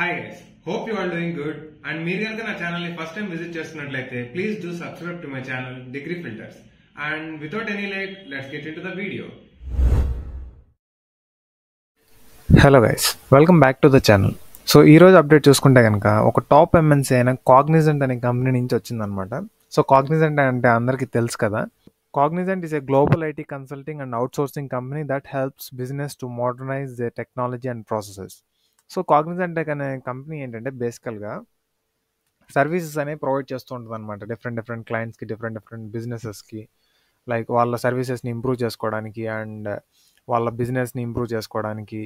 Hi guys, hope you are doing good. And మీరు కనుక నా ఛానల్ ని ఫస్ట్ టైం విజిట్ చేస్తున్నట్లయితే please do subscribe to my channel degree filters. And without any late, let's get into the video. Hello guys, welcome back to the channel. So ఈరోజు update చూసుకుంటే కనుక ఒక top MNC అయిన Cognizant అనే company నుంచి వచ్చిందనమాట. So Cognizant అంటే అందరికీ తెలుసు కదా. Cognizant is a global IT consulting and outsourcing company that helps business to modernise the technology and processes. So Cognizant అనే కంపెనీ ఏంటంటే బేసికల్గా సర్వీసెస్ అనేవి ప్రొవైడ్ చేస్తూ ఉంటుంది అనమాట డిఫరెంట్ క్లయింట్స్కి, డిఫరెంట్ బిజినెసెస్కి. లైక్ వాళ్ళ సర్వీసెస్ని ఇంప్రూవ్ చేసుకోవడానికి అండ్ వాళ్ళ బిజినెస్ని ఇంప్రూవ్ చేసుకోవడానికి.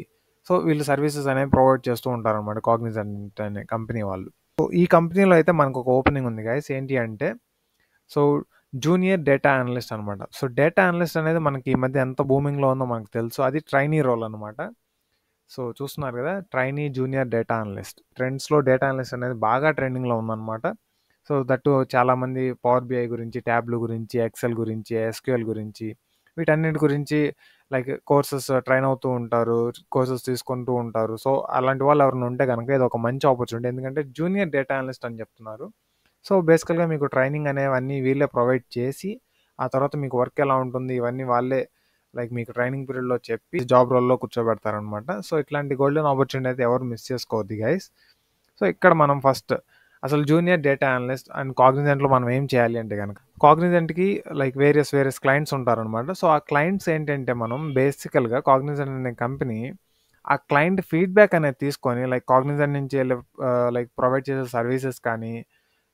సో వీళ్ళు సర్వీసెస్ అనేవి ప్రొవైడ్ చేస్తూ ఉంటారు అనమాట కాగ్నిజెంట్ అనే కంపెనీ వాళ్ళు. సో ఈ కంపెనీలో అయితే మనకు ఒక ఓపెనింగ్ ఉంది గైస్. ఏంటి అంటే సో జూనియర్ డేటా అనలిస్ట్ అనమాట. సో డేటా అనలిస్ట్ అనేది మనకి ఈ మధ్య ఎంత బూమింగ్లో ఉందో మనకు తెలుసు. అది ట్రైనీ రోల్ అనమాట. సో చూస్తున్నారు కదా, ట్రైనీ జూనియర్ డేటా అనలిస్ట్. ట్రెండ్స్లో డేటా అనలిస్ట్ అనేది బాగా ట్రెండింగ్లో ఉందన్నమాట. సో దట్టు చాలామంది పవర్ బిఐ గురించి, ట్యాబ్లు గురించి, ఎక్సెల్ గురించి, ఎస్క్యూఎల్ గురించి, వీటన్నిటి గురించి లైక్ కోర్సెస్ ట్రైన్ అవుతూ ఉంటారు, కోర్సెస్ తీసుకుంటూ ఉంటారు. సో అలాంటి వాళ్ళు ఎవరైనా ఉంటే కనుక ఇది ఒక మంచి ఆపర్చునిటీ. ఎందుకంటే జూనియర్ డేటా అనలిస్ట్ అని చెప్తున్నారు. సో బేసికల్గా మీకు ట్రైనింగ్ అనేవన్నీ వీళ్ళే ప్రొవైడ్ చేసి ఆ తర్వాత మీకు వర్క్ ఎలా ఉంటుంది ఇవన్నీ వాళ్ళే లైక్ మీకు ట్రైనింగ్ పీరియడ్లో చెప్పి జాబ్ రోల్లో కూర్చోబెడతారనమాట. సో ఇట్లాంటి గోల్డెన్ ఆపర్చునిటీ అయితే ఎవరు మిస్ చేసుకోవద్దు గైస్. సో ఇక్కడ మనం ఫస్ట్ అసలు జూనియర్ డేటా అనలిస్ట్ అండ్ కాగ్నిజెంట్లో మనం ఏం చేయాలి అంటే కనుక, కాగ్నిజెంట్కి లైక్ వేరియస్ క్లయింట్స్ ఉంటారనమాట. సో ఆ క్లయింట్స్ ఏంటంటే మనం బేసికల్గా కాగ్నిజెంట్ అనే కంపెనీ ఆ క్లయింట్ ఫీడ్బ్యాక్ అనేది తీసుకొని లైక్ కాగ్నిజెంట్ నుంచి లైక్ ప్రొవైడ్ చేసే సర్వీసెస్ కానీ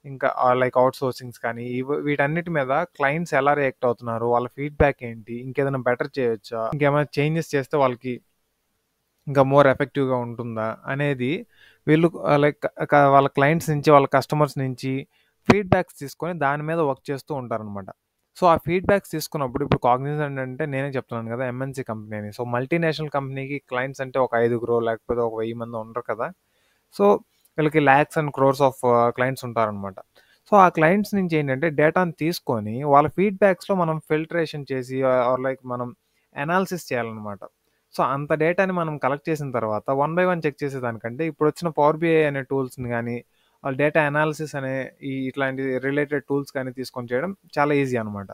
ఇంకా లైక్ అవుట్ సోర్సింగ్స్ కానీ వీటన్నిటి మీద క్లయింట్స్ ఎలా రియాక్ట్ అవుతున్నారు, వాళ్ళ ఫీడ్బ్యాక్ ఏంటి, ఇంకేదైనా బెటర్ చేయొచ్చా, ఇంకేమైనా చేంజెస్ చేస్తే వాళ్ళకి ఇంకా మోర్ ఎఫెక్టివ్గా ఉంటుందా అనేది వీళ్ళు లైక్ వాళ్ళ క్లయింట్స్ నుంచి, వాళ్ళ కస్టమర్స్ నుంచి ఫీడ్బ్యాక్స్ తీసుకొని దాని మీద వర్క్ చేస్తూ ఉంటారనమాట. సో ఆ ఫీడ్బ్యాక్స్ తీసుకున్నప్పుడు ఇప్పుడు కాగ్నిజెంట్ అంటే నేనే చెప్తున్నాను కదా ఎంఎన్సీ కంపెనీ అని. సో మల్టీనేషనల్ కంపెనీకి క్లయింట్స్ అంటే ఒక 5 లేకపోతే ఒక 1000 మంది ఉండరు కదా. సో వీళ్ళకి lakhs and crores of clients ఉంటారనమాట. సో ఆ క్లయింట్స్ నుంచి ఏంటంటే డేటాను తీసుకొని వాళ్ళ ఫీడ్బ్యాక్స్లో మనం ఫిల్టరేషన్ చేసి ఆర్ లైక్ మనం అనాలిసిస్ చేయాలన్నమాట. సో అంత డేటాని మనం కలెక్ట్ చేసిన తర్వాత వన్ బై వన్ చెక్ చేసేదానికంటే ఇప్పుడు వచ్చిన పవర్ బిఐ అనే టూల్స్ని కానీ, వాళ్ళ డేటా అనాలిసిస్ అనే ఇట్లాంటి రిలేటెడ్ టూల్స్ కానీ తీసుకొని చేయడం చాలా ఈజీ అనమాట.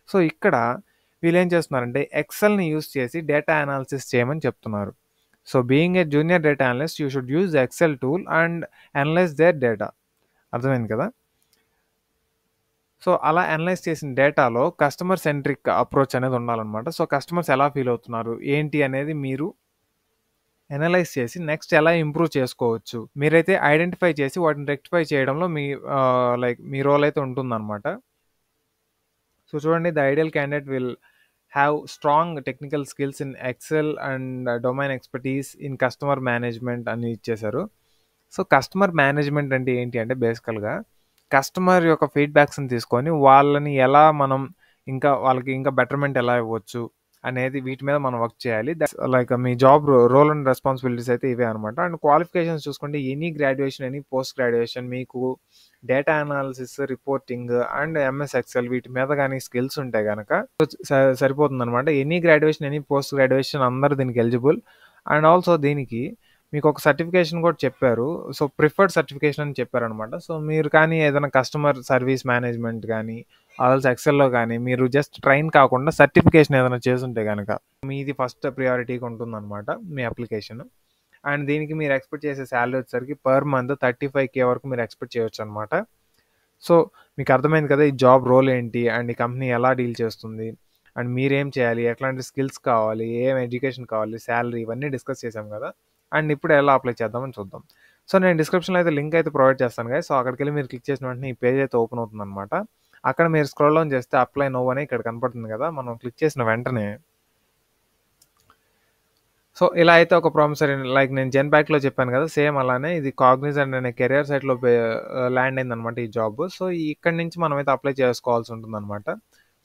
సో ఇక్కడ వీళ్ళు ఏం చేస్తున్నారంటే ఎక్సెల్ని యూస్ చేసి డేటా అనాలిసిస్ చేయమని చెప్తున్నారు. So being a junior data analyst you should use Excel tool and analyze their data. అర్థమైంది కదా. సో అలా అనలైజ్ చేసిన డేటాలో కస్టమర్ సెంట్రిక్ అప్రోచ్ అనేది ఉండాలన్నమాట. సో కస్టమర్స్ ఎలా ఫీల్ అవుతున్నారు ఏంటి అనేది మీరు అనలైజ్ చేసి నెక్స్ట్ ఎలా ఇంప్రూవ్ చేసుకోవచ్చు మీరైతే ఐడెంటిఫై చేసి వాటిని రెక్టిఫై చేయడంలో లైక్ మీ రోల్ అయితే ఉంటుందన్నమాట. సో చూడండి, the ideal candidate will have strong technical skills in Excel and domain expertise in customer management అని ఇచ్చేశారు. సో కస్టమర్ మేనేజ్మెంట్ అంటే ఏంటి అంటే బేసికల్గా కస్టమర్ యొక్క ఫీడ్బ్యాక్స్ని తీసుకొని వాళ్ళని ఎలా మనం వాళ్ళకి ఇంకా బెటర్మెంట్ ఎలా ఇవ్వచ్చు అనేది వీటి మీద మనం వర్క్ చేయాలి. లైక్ మీ జాబ్ రోల్ అండ్ రెస్పాన్సిబిలిటీస్ అయితే ఇవే అనమాట. అండ్ క్వాలిఫికేషన్స్ చూసుకుంటే any graduation, any post graduation, మీకు data analysis, reporting and MS Excel వీటి మీద కానీ స్కిల్స్ ఉంటే కనుక సరిపోతుంది అనమాట. Any graduation, any post graduation అందరూ దీనికి ఎలిజిబుల్. అండ్ ఆల్సో దీనికి మీకు ఒక సర్టిఫికేషన్ కూడా చెప్పారు. సో ప్రిఫర్డ్ సర్టిఫికేషన్ అని చెప్పారనమాట. సో మీరు కానీ ఏదైనా కస్టమర్ సర్వీస్ మేనేజ్మెంట్ కానీ ఆల్సో ఎక్సెల్లో కానీ మీరు జస్ట్ ట్రైన్ కాకుండా సర్టిఫికేషన్ ఏదైనా చేసుంటే కనుక మీది ఫస్ట్ ప్రియారిటీగా ఉంటుందన్నమాట మీ అప్లికేషన్. అండ్ దీనికి మీరు ఎక్స్పెక్ట్ చేసే శాలరీ వచ్చేసరికి పర్ మంత్ 35K వరకు మీరు ఎక్స్పెక్ట్ చేయొచ్చు అనమాట. సో మీకు అర్థమైంది కదా ఈ జాబ్ రోల్ ఏంటి అండ్ ఈ కంపెనీ ఎలా డీల్ చేస్తుంది అండ్ మీరేం చేయాలి, ఎట్లాంటి స్కిల్స్ కావాలి, ఏం ఎడ్యుకేషన్ కావాలి, శాలరీ, ఇవన్నీ డిస్కస్ చేసాం కదా. అండ్ ఇప్పుడు ఎలా అప్లై చేద్దామని చూద్దాం. సో నేను డిస్క్రిప్షన్లో అయితే లింక్ అయితే ప్రొవైడ్ చేస్తాను కదా. సో అక్కడికి వెళ్ళి మీరు క్లిక్ చేసిన వెంటనే ఈ పేజ్ అయితే ఓపెన్ అవుతుంది అనమాట. అక్కడ మీరు స్క్రోల్ డౌన్ చేస్తే అప్లై నో అని ఇక్కడ కనపడుతుంది కదా. మనం క్లిక్ చేసిన వెంటనే సో ఇలా అయితే ఒక ప్రామిసరీ లైక్ నేను జెన్బ్యాక్లో చెప్పాను కదా, సేమ్ అలానే ఇది కాగ్నిజెంట్ అనే కెరియర్ సైట్లో ల్యాండ్ అయిందనమాట ఈ జాబ్. సో ఇక్కడి నుంచి మనం అయితే అప్లై చేసుకోవాల్సి ఉంటుంది అనమాట.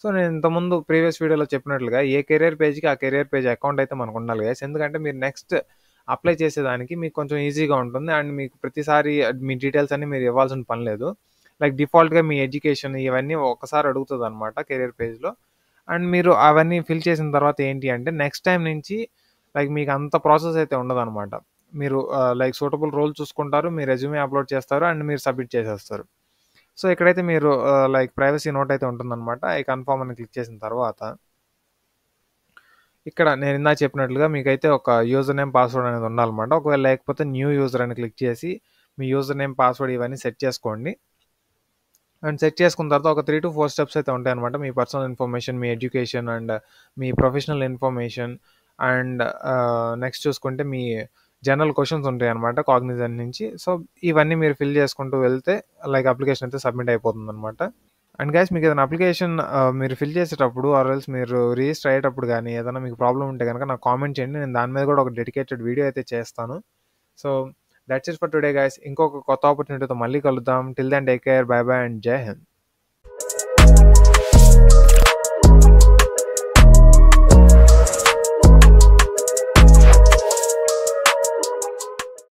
సో నేను ఇంతకుముందు ప్రీవియస్ వీడియోలో చెప్పినట్లుగా ఏ కెరియర్ పేజ్కి ఆ కెరియర్ పేజ్ అకౌంట్ అయితే మనకు ఉండాలి గైస్. ఎందుకంటే మీరు నెక్స్ట్ అప్లై చేసేదానికి మీకు కొంచెం ఈజీగా ఉంటుంది. అండ్ మీకు ప్రతిసారి మీ డీటెయిల్స్ అన్ని మీరు ఇవ్వాల్సిన పని లేదు. లైక్ డిఫాల్ట్గా మీ ఎడ్యుకేషన్ ఇవన్నీ ఒకసారి అడుగుతుంది అనమాట కెరియర్ పేజ్లో. అండ్ మీరు అవన్నీ ఫిల్ చేసిన తర్వాత ఏంటి అంటే నెక్స్ట్ టైం నుంచి లైక్ మీకు అంత ప్రాసెస్ అయితే ఉండదు అనమాట. మీరు లైక్ సూటబుల్ రోల్ చూసుకుంటారు, మీ రెజ్యూమే అప్లోడ్ చేస్తారు అండ్ మీరు సబ్మిట్ చేసేస్తారు. సో ఇక్కడైతే మీరు లైక్ ప్రైవసీ నోట్ అయితే ఉంటుందన్నమాట. ఐ కన్ఫర్మ్ అని క్లిక్ చేసిన తర్వాత ఇక్కడ నేను ఇందాక చెప్పినట్లుగా మీకైతే ఒక యూజర్ నేమ్ పాస్వర్డ్ అనేది ఉండాలన్నమాట. ఒకవేళ లేకపోతే న్యూ యూజర్ అని క్లిక్ చేసి మీ యూజర్ నేమ్ పాస్వర్డ్ ఇవన్నీ సెట్ చేసుకోండి. అండ్ సెట్ చేసుకున్న తర్వాత ఒక 3 to 4 స్టెప్స్ అయితే ఉంటాయన్నమాట. మీ పర్సనల్ ఇన్ఫర్మేషన్, మీ ఎడ్యుకేషన్ అండ్ మీ ప్రొఫెషనల్ ఇన్ఫర్మేషన్ అండ్ నెక్స్ట్ చూసుకుంటే మీ జనరల్ క్వశ్చన్స్ ఉంటాయన్నమాట కాగ్నిజెంట్ నుంచి. సో ఇవన్నీ మీరు ఫిల్ చేసుకుంటూ వెళ్తే లైక్ అప్లికేషన్ అయితే సబ్మిట్ అయిపోతుందన్నమాట. అండ్ గైస్ మీకు ఏదైనా అప్లికేషన్ మీరు ఫిల్ చేసేటప్పుడు ఆర్ ఎల్స్ మీరు రిజిస్టర్ అయ్యేటప్పుడు కానీ ఏదైనా మీకు ప్రాబ్లమ్ ఉంటే కనుక నాకు కామెంట్ చేయండి. నేను దాని మీద కూడా ఒక డెడికేటెడ్ వీడియో అయితే చేస్తాను. So that's it for today guys. ఇంకొక కొత్త ఆపర్చునిటీతో మళ్ళీ కలుద్దాం. Till then take care, bye bye and జై హింద్.